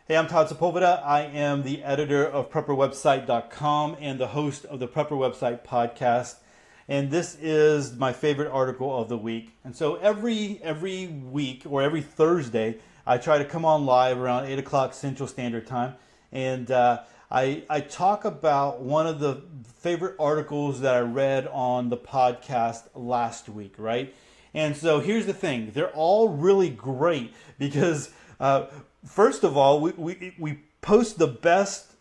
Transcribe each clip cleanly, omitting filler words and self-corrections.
Hey, I'm Todd Sepulveda. I am the editor of PrepperWebsite.com and the host of the Prepper Website podcast. And this is my favorite article of the week. And so every week or every Thursday, I try to come on live around 8 o'clock Central Standard Time. And I talk about one of the favorite articles that I read on the podcast last week, right? And so here's the thing. They're all really great because first of all, we post the best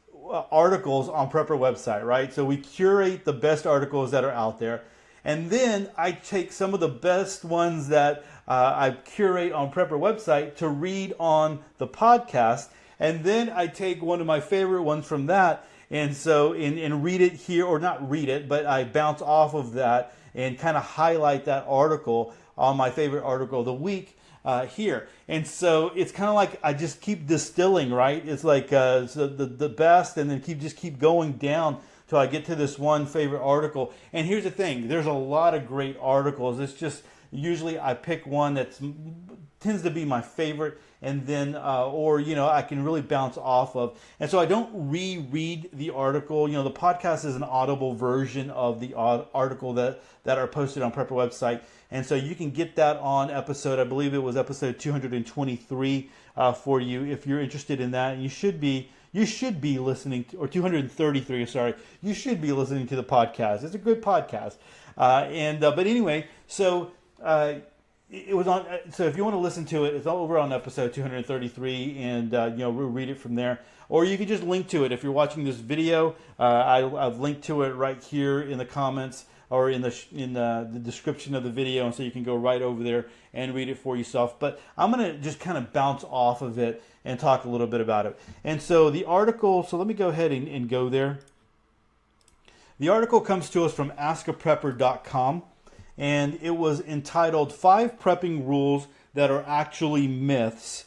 articles on Prepper website, right? So we curate the best articles that are out there. And then I take some of the best ones that I curate on Prepper website to read on the podcast. And then I take one of my favorite ones from that and read it here, or not read it, but I bounce off of that and kind of highlight that article on my favorite article of the week here. And so it's kind of like I just keep distilling, right? It's like so the best, and then keep going down till I get to this one favorite article. And here's the thing, there's a lot of great articles. It's just usually I pick one that tends to be my favorite, and then I can really bounce off of. And so I don't reread the article. The podcast is an audible version of the article that are posted on Prepper website. And so you can get that on episode, I believe it was episode 223 for you if you're interested in that. And you should be listening to, or 233, sorry. You should be listening to the podcast. It's a good podcast. But anyway, so it was on. So if you want to listen to it, it's all over on episode 233, and we'll read it from there. Or you can just link to it if you're watching this video. I've linked to it right here in the comments or in the description of the video, and so you can go right over there and read it for yourself. But I'm going to just kind of bounce off of it and talk a little bit about it. And so the article, so let me go ahead and go there. The article comes to us from askaprepper.com, and it was entitled 5 Prepping Rules That Are Actually Myths.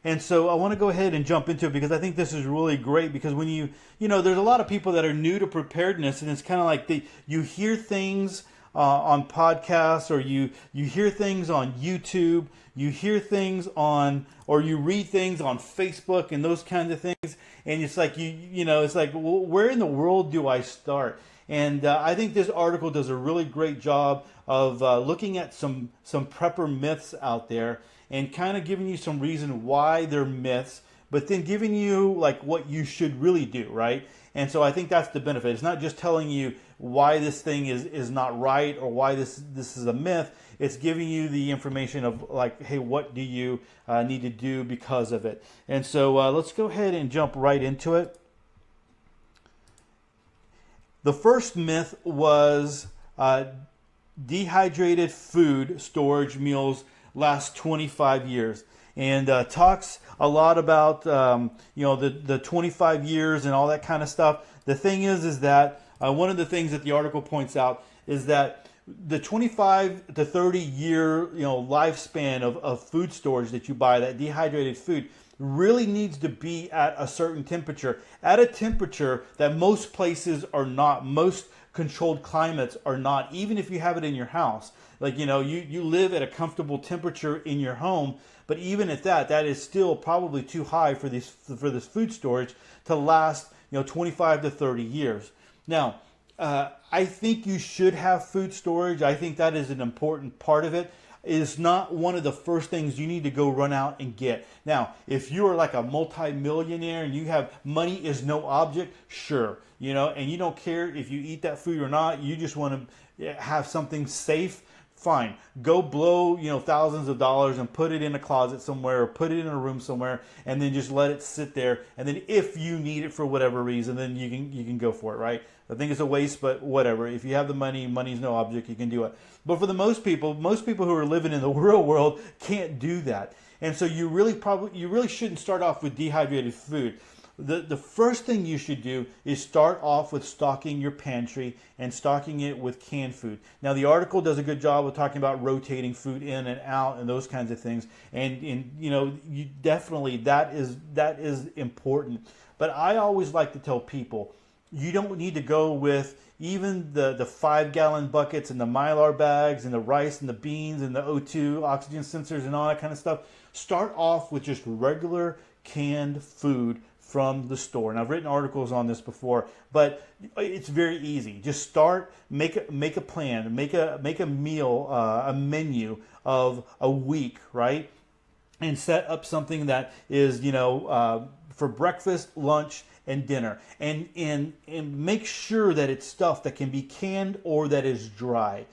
And so I want to go ahead and jump into it because I think this is really great, because when there's a lot of people that are new to preparedness, and it's kind of like you hear things on podcasts, or you hear things on YouTube, you hear things or you read things on Facebook and those kinds of things, and it's like it's like, well, where in the world do I start? And I think this article does a really great job of looking at some prepper myths out there and kind of giving you some reason why they're myths, but then giving you like what you should really do, right? And so I think that's the benefit. It's not just telling you why this thing is not right or why this is a myth. It's giving you the information of like, hey, what do you need to do because of it? And so let's go ahead and jump right into it. The first myth was dehydrated food storage meals last 25 years. And talks a lot about the 25 years and all that kind of stuff. The thing is that one of the things that the article points out is that the 25 to 30 year lifespan of food storage that you buy, that dehydrated food, really needs to be at a certain temperature, at a temperature that most places are not, most controlled climates are not, even if you have it in your house. Like, you live at a comfortable temperature in your home, but even at that is still probably too high for this food storage to last 25 to 30 years. Now, I think you should have food storage. I think that is an important part of it. It is not one of the first things you need to go run out and get. Now, if you are like a multi-millionaire and you have money is no object, sure, and you don't care if you eat that food or not, you just want to have something safe, fine. Go blow, thousands of dollars and put it in a closet somewhere or put it in a room somewhere, and then just let it sit there. And then if you need it for whatever reason, then you can go for it, right? I think it's a waste, but whatever. If you have the money, money's no object, you can do it. But for the most people who are living in the real world can't do that. And so you really shouldn't start off with dehydrated food. The first thing you should do is start off with stocking your pantry and stocking it with canned food. Now, the article does a good job of talking about rotating food in and out and those kinds of things. And you definitely, that is important. But I always like to tell people, you don't need to go with even the 5-gallon buckets and the Mylar bags and the rice and the beans and the O2 oxygen sensors and all that kind of stuff. Start off with just regular canned food from the store. And I've written articles on this before, but it's very easy. Just start, make a plan, make a meal, a menu of a week, right? And set up something that is, for breakfast, lunch, and dinner, and make sure that it's stuff that can be canned or that is dry.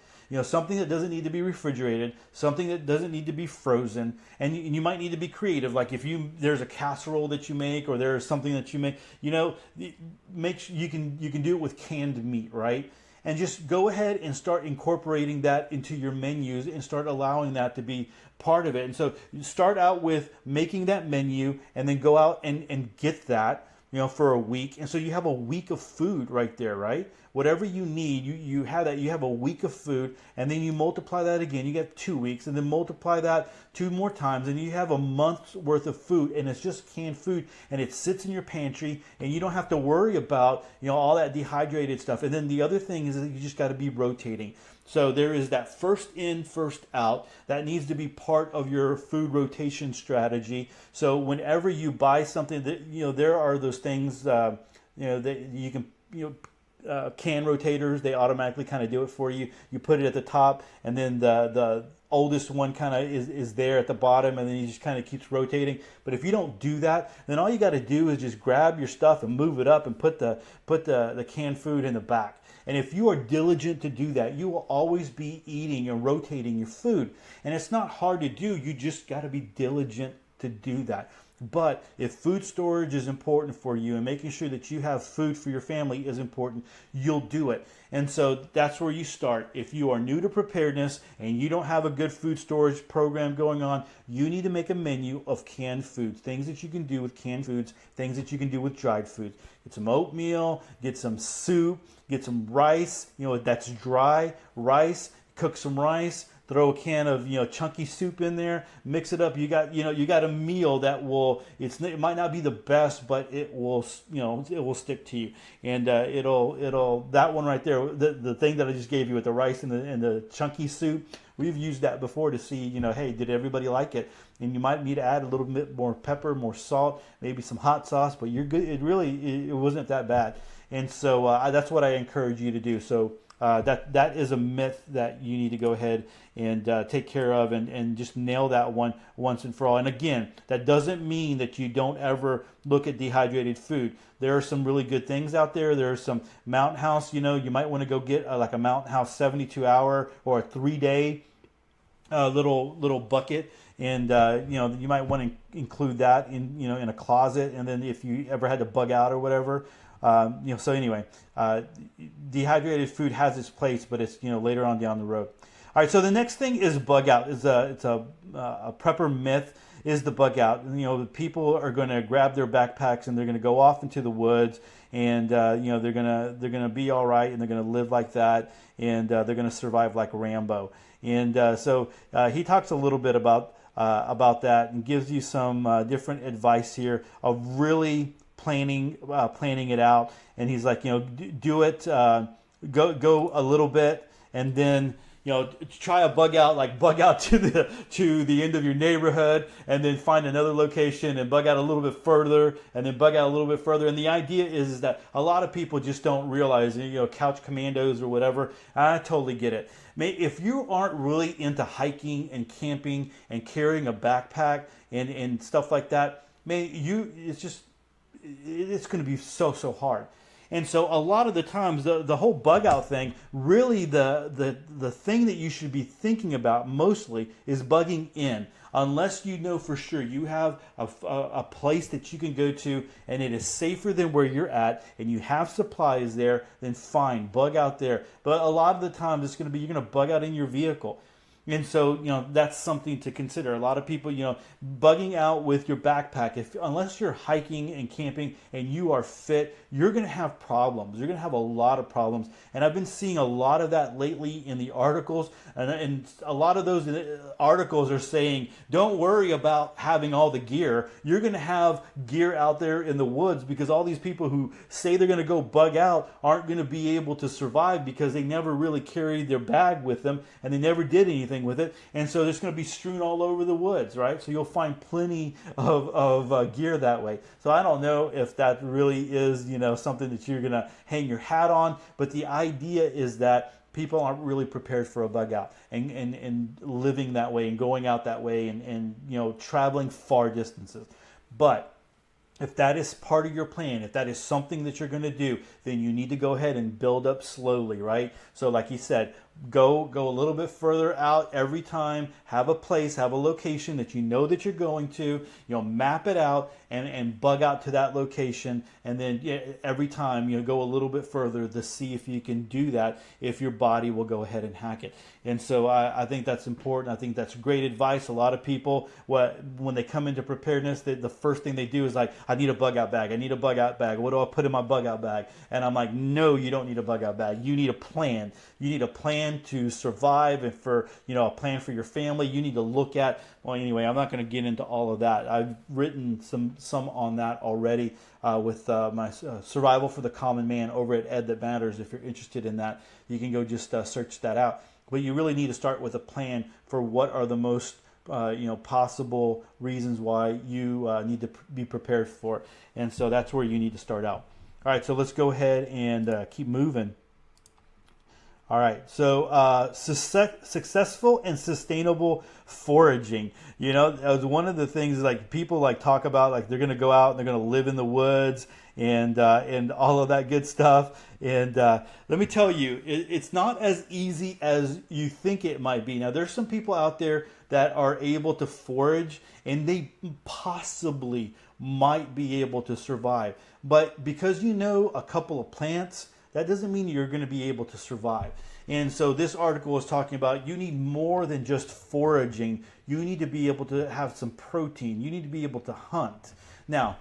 Something that doesn't need to be refrigerated, something that doesn't need to be frozen, and you might need to be creative. Like if there's a casserole that you make, or there's something that you make, make sure you can do it with canned meat, right? And just go ahead and start incorporating that into your menus and start allowing that to be part of it. And so you start out with making that menu, and then go out and get that, for a week. And so you have a week of food right there, right? Whatever you need, you have that. You have a week of food, and then you multiply that again. You get 2 weeks, and then multiply that 2 more times, and you have a month's worth of food, and it's just canned food, and it sits in your pantry, and you don't have to worry about all that dehydrated stuff. And then the other thing is that you just got to be rotating. So there is that first in, first out that needs to be part of your food rotation strategy. So whenever you buy something, that there are those things that you can can rotators. They automatically kind of do it for you. You put it at the top, and then the oldest one kind of is there at the bottom, and then he just kind of keeps rotating. But if you don't do that, then all you got to do is just grab your stuff and move it up and put the canned food in the back. And if you are diligent to do that, you will always be eating and rotating your food. And it's not hard to do. You just got to be diligent to do that. But if food storage is important for you and making sure that you have food for your family is important, you'll do it. And so that's where you start. If you are new to preparedness and you don't have a good food storage program going on, you need to make a menu of canned foods, things that you can do with canned foods, things that you can do with dried foods. Get some oatmeal, get some soup, get some rice, that's dry rice, cook some rice, throw a can of chunky soup in there, mix it up. You got a meal that it might not be the best, but it will stick to you. And it'll that one right there, the thing that I just gave you with the rice and the chunky soup, we've used that before to see hey, did everybody like it? And you might need to add a little bit more pepper, more salt, maybe some hot sauce, but you're good. It wasn't that bad. And so that's what I encourage you to do. So that is a myth that you need to go ahead and take care of and just nail that one once and for all. And again, that doesn't mean that you don't ever look at dehydrated food. There are some really good things out there. There are some Mountain House, you might want to go get like a Mountain House 72-hour or a 3-day little bucket. And you might want to include that in a closet. And then if you ever had to bug out or whatever, so anyway, dehydrated food has its place, but it's later on down the road. All right, so the next thing is bug out. It's a prepper myth is the bug out. The people are going to grab their backpacks and they're going to go off into the woods, and they're gonna be all right, and they're going to live like that, and they're going to survive like Rambo. And so he talks a little bit about that and gives you some different advice here of really planning it out. And he's like, do it, go a little bit, and then try a bug out to the end of your neighborhood, and then find another location and bug out a little bit further, and then bug out a little bit further. And the idea is that a lot of people just don't realize, couch commandos or whatever. I totally get it. If you aren't really into hiking and camping and carrying a backpack and stuff like that, it's going to be so hard. And so a lot of the times, the whole bug out thing, really the thing that you should be thinking about mostly is bugging in. Unless you know for sure you have a place that you can go to and it is safer than where you're at and you have supplies there, then fine, bug out there. But a lot of the times it's going to be, you're going to bug out in your vehicle. And so, that's something to consider. A lot of people, bugging out with your backpack, unless you're hiking and camping and you are fit, you're going to have problems. You're going to have a lot of problems. And I've been seeing a lot of that lately in the articles. And a lot of those articles are saying, don't worry about having all the gear. You're going to have gear out there in the woods, because all these people who say they're going to go bug out aren't going to be able to survive because they never really carried their bag with them and they never did anything anything with it. And so there's going to be strewn all over the woods, right? So you'll find plenty of gear that way. So I don't know if that really is, something that you're going to hang your hat on, but the idea is that people aren't really prepared for a bug out and living that way and going out that way and traveling far distances. But if that is part of your plan, if that is something that you're going to do, then you need to go ahead and build up slowly, right? So like he said, go a little bit further out every time, have a place, have a location that you know that you're going to, map it out and bug out to that location. And then every time, go a little bit further to see if you can do that, if your body will go ahead and hack it. And so I think that's important. I think that's great advice. A lot of people, when they come into preparedness, the first thing they do is like, I need a bug out bag. I need a bug out bag. What do I put in my bug out bag? And I'm like, no, you don't need a bug out bag. You need a plan. You need a plan to survive and for, a plan for your family. You need to look at, well, anyway, I'm not going to get into all of that. I've written some on that already with my Survival for the Common Man over at Ed That Matters. If you're interested in that, you can go just search that out. But you really need to start with a plan for what are the most possible reasons why you need to be prepared for it. And so that's where you need to start out. All right, so let's go ahead and keep moving. All right, so successful and sustainable foraging. That was one of the things like people talk about, like they're going to go out and they're going to live in the woods and all of that good stuff. And let me tell you, it's not as easy as you think it might be. Now, there's some people out there that are able to forage and they possibly might be able to survive. But because a couple of plants, that doesn't mean you're going to be able to survive. And so this article is talking about you need more than just foraging. You need to be able to have some protein. You need to be able to hunt. Now,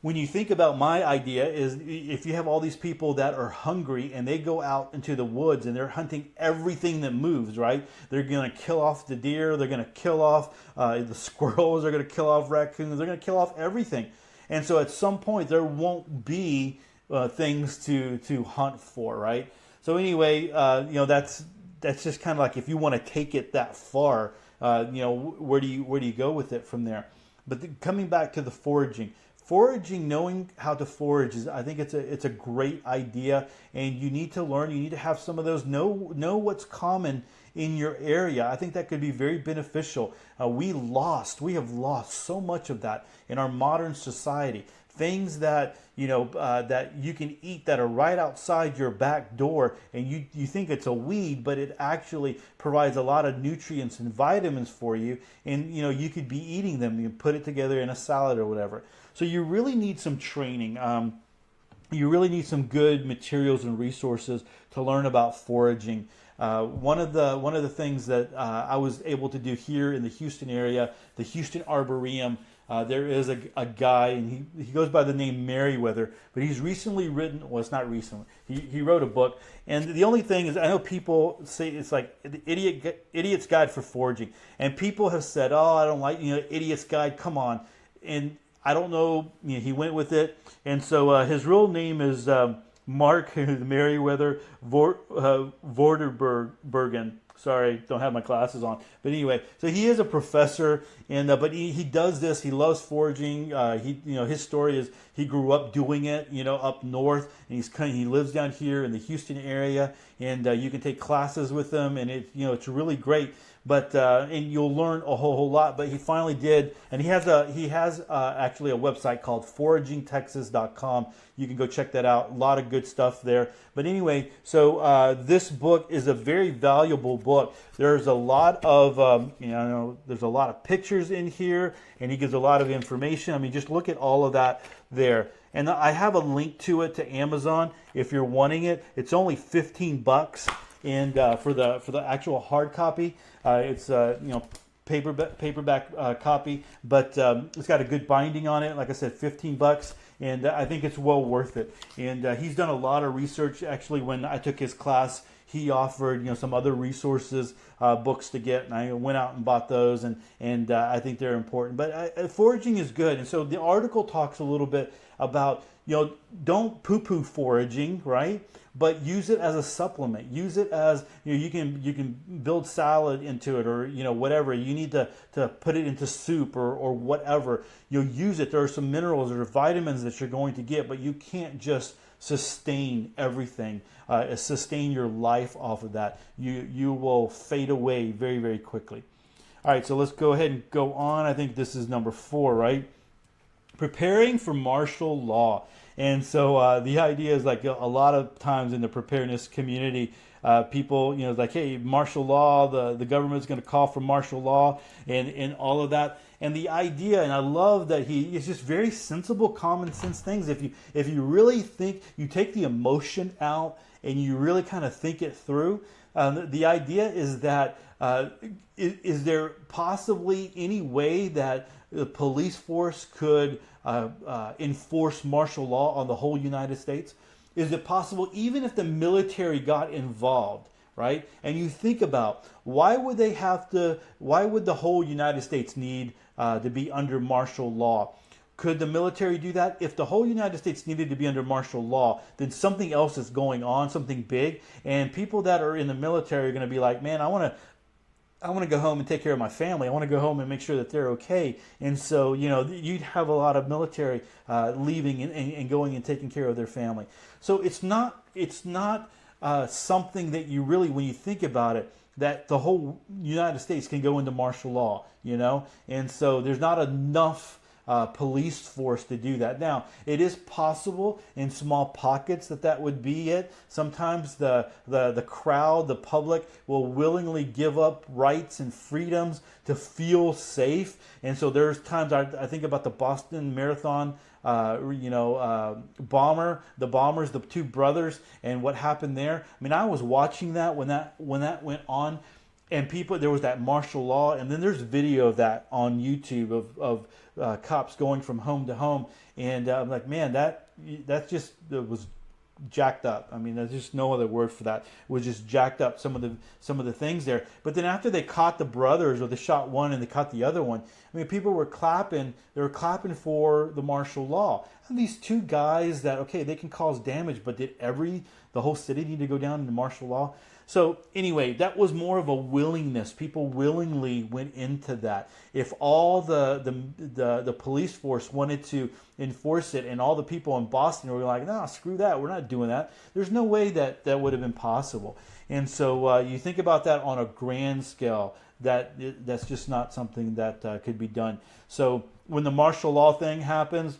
when you think about my idea is if you have all these people that are hungry and they go out into the woods and they're hunting everything that moves, right? They're going to kill off the deer. They're going to kill off the squirrels. They're going to kill off raccoons. They're going to kill off everything. And so at some point there won't be things to hunt for, right? So anyway, that's just kind of like if you want to take it that far, where do you go with it from there? But coming back to the foraging, knowing how to forage is, I think it's a great idea, and you need to learn. You need to have some of those. Know what's common in your area. I think that could be very beneficial. We have lost so much of that in our modern society. Things that that you can eat that are right outside your back door, and you think it's a weed, but it actually provides a lot of nutrients and vitamins for you, and you could be eating them. You can put it together in a salad or whatever. So you really need some training. You really need some good materials and resources to learn about foraging. One of the things that I was able to do here in the Houston area, the Houston Arboretum. There is a guy, and he goes by the name Merriweather, but he's recently written, well, it's not recently, he wrote a book, and the only thing is, I know people say it's like the Idiot's Guide for Foraging, and people have said, oh, I don't like, Idiot's Guide, come on, and I don't know, he went with it, and so his real name is Mark Merriweather Vorderbergen. Sorry, don't have my glasses on. But anyway, so he is a professor, and but he does this. He loves foraging. His story is he grew up doing it, up north, and he lives down here in the Houston area, and you can take classes with him, and it's really great. But and you'll learn a whole lot. But he finally did, and he has actually a website called foragingtexas.com. You can go check that out. A lot of good stuff there. But anyway, so this book is a very valuable book. There's a lot of there's a lot of pictures in here, and he gives a lot of information. I mean, just look at all of that there. And I have a link to it to Amazon if you're wanting it. It's only $15. And for the actual hard copy, it's paperback copy, but it's got a good binding on it. Like I said, $15, and I think it's well worth it. And he's done a lot of research. Actually, when I took his class, he offered some other resources books to get, and I went out and bought those, and I think they're important. But foraging is good, and so the article talks a little bit about, don't poo-poo foraging, right? But use it as a supplement. Use it as, you can build salad into it, or whatever you need to put it into soup or whatever. You'll use it. There are some minerals or vitamins that you're going to get, but you can't just sustain everything, sustain your life off of that. You will fade away very, very quickly. All right, so let's go ahead and go on. I think this is number 4, right? Preparing for martial law. And so the idea is, like, a lot of times in the preparedness community, people, like, hey, martial law, the government's going to call for martial law and all of that. And the idea, and I love that it's just very sensible, common sense things. If you really think, you take the emotion out and you really kind of think it through, the idea is that is there possibly any way that the police force could enforce martial law on the whole United States? Is it possible, even if the military got involved, right? And you think about, why would the whole United States need to be under martial law? Could the military do that? If the whole United States needed to be under martial law, then something else is going on, something big. And people that are in the military are going to be like, man, I want to go home and take care of my family. I want to go home and make sure that they're okay. And so, you'd have a lot of military leaving and going and taking care of their family. So it's not something that you really, when you think about it, that the whole United States can go into martial law, And so there's not enough police force to do that. Now, it is possible in small pockets that would be it. Sometimes the crowd, the public, will willingly give up rights and freedoms to feel safe. And so there's times I think about the Boston Marathon, the bombers, the 2 brothers, and what happened there. I mean, I was watching that when that went on. And there was that martial law, and then there's video of that on YouTube of cops going from home to home, and I'm like, man, that was jacked up. I mean, there's just no other word for that. It was just jacked up, some of the things there. But then after they caught the brothers, or they shot one and they caught the other one, I mean, people were clapping. They were clapping for the martial law. And these 2 guys that, okay, they can cause damage, but did the whole city need to go down into martial law? So anyway, that was more of a willingness. People willingly went into that. If all the police force wanted to enforce it, and all the people in Boston were like, no, screw that, we're not doing that, there's no way that would have been possible. And so you think about that on a grand scale, that's just not something that could be done. So when the martial law thing happens,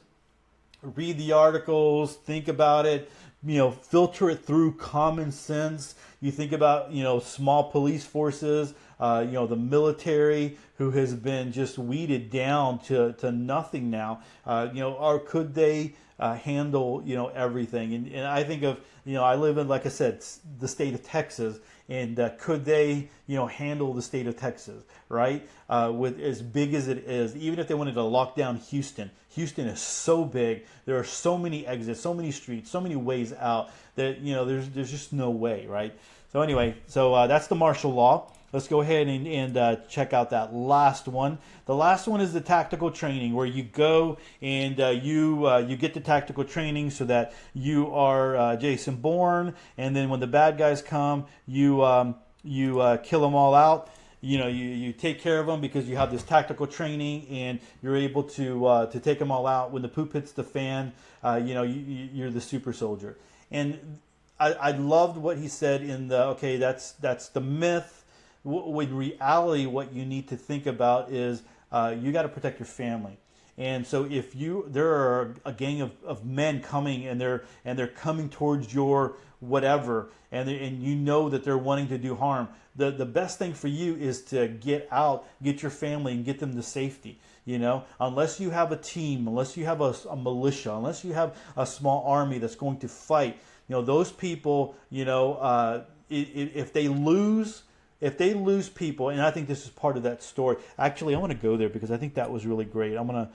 read the articles, think about it, filter it through common sense. You think about, small police forces, the military, who has been just weeded down to nothing now, or could they handle, everything? And I think of, I live in, like I said, the state of Texas, and could they, handle the state of Texas, right? With as big as it is, even if they wanted to lock down Houston. Houston is so big. There are so many exits, so many streets, so many ways out that, there's just no way, right? So anyway, that's the martial law. Let's go ahead and check out that last one. The last one is the tactical training, where you go and you get the tactical training so that you are Jason Bourne, and then when the bad guys come, you kill them all out. You take care of them because you have this tactical training, and you're able to take them all out. When the poop hits the fan, you're the super soldier. And I loved what he said in that's the myth. With reality, what you need to think about is you got to protect your family. And so if there are a gang of men coming, and they're coming towards your whatever, and you know that they're wanting to do harm, the best thing for you is to get out, get your family, and get them to safety. Unless you have a team, unless you have a militia, unless you have a small army that's going to fight, those people, if they lose people, and I think this is part of that story. Actually, I want to go there because I think that was really great. I'm gonna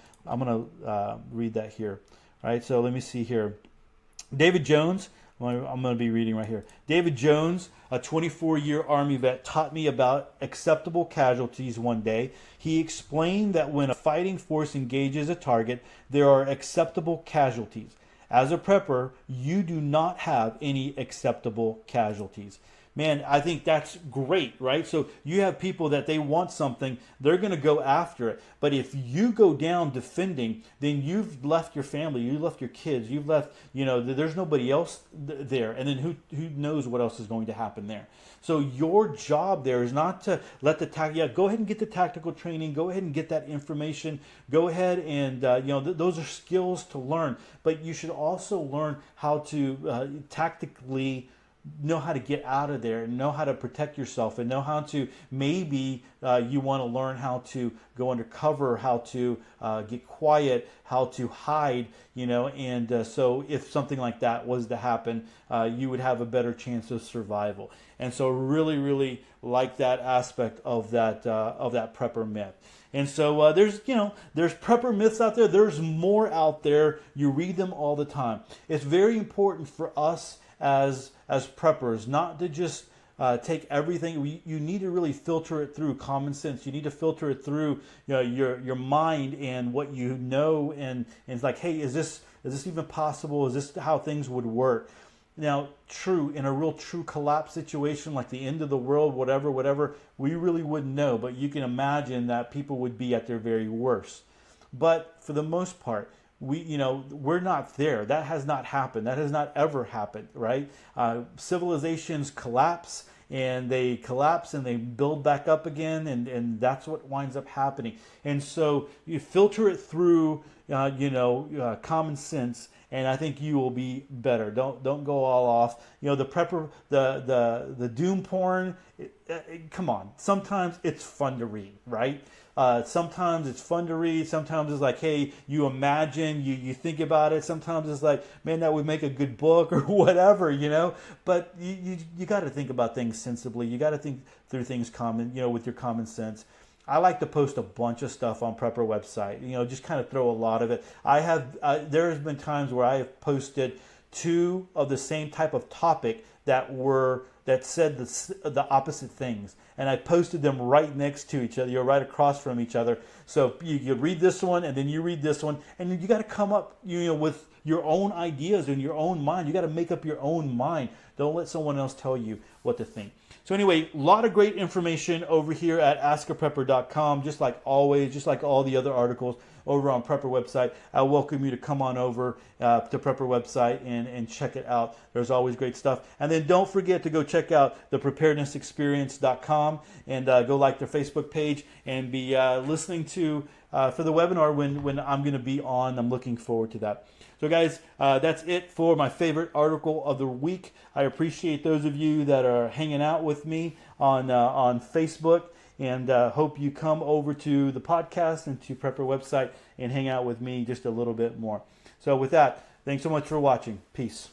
read that here. All right, so let me see here. David Jones, I'm going to be reading right here. David Jones, a 24-year Army vet, taught me about acceptable casualties one day. He explained that when a fighting force engages a target, there are acceptable casualties. As a prepper, you do not have any acceptable casualties. Man, I think that's great, right? So you have people that they want something, they're going to go after it. But if you go down defending, then you've left your family, you left your kids, you've left, there's nobody else there. And then who knows what else is going to happen there. So your job there is not to let go ahead and get the tactical training, go ahead and get that information, go ahead and, those are skills to learn. But you should also learn how to tactically know how to get out of there, know how to protect yourself, and know how to maybe you want to learn how to go undercover, how to get quiet, how to hide, and so if something like that was to happen, you would have a better chance of survival. And so really, really like that aspect of that prepper myth. And so there's prepper myths out there. There's more out there. You read them all the time. It's very important for us as preppers not to just take everything. You need to really filter it through common sense. You need to filter it through your mind and what you know, and it's like, hey, is this even possible? Is this how things would work? Now, in a real true collapse situation, like the end of the world, whatever, we really wouldn't know. But you can imagine that people would be at their very worst. But for the most part, we're not there. That has not happened. That has not ever happened, right? Civilizations collapse, and they build back up again, and that's what winds up happening. And so you filter it through, common sense, and I think you will be better. Don't go all off. The prepper, the doom porn. Come on. Sometimes it's fun to read, right? Sometimes it's fun to read. Sometimes it's like, hey, you imagine, you think about it. Sometimes it's like, man, that would make a good book or whatever, But you got to think about things sensibly. You got to think through things with your common sense. I like to post a bunch of stuff on Prepper website. Just kind of throw a lot of it. There has been times where I have posted 2 of the same type of topic that said the opposite things, and I posted them right next to each other, right across from each other. So you read this one, and then you read this one, and you got to come up, with your own ideas in your own mind. You got to make up your own mind. Don't let someone else tell you what to think. So anyway, a lot of great information over here at askaprepper.com, just like always, just like all the other articles over on Prepper website. I welcome you to come on over to Prepper website and check it out. There's always great stuff. And then don't forget to go check out the preparednessexperience.com and go like their Facebook page and be listening to for the webinar when I'm going to be on. I'm looking forward to that. So guys, that's it for my favorite article of the week. I appreciate those of you that are hanging out with me on Facebook, and hope you come over to the podcast and to Prepper website and hang out with me just a little bit more. So with that, thanks so much for watching. Peace.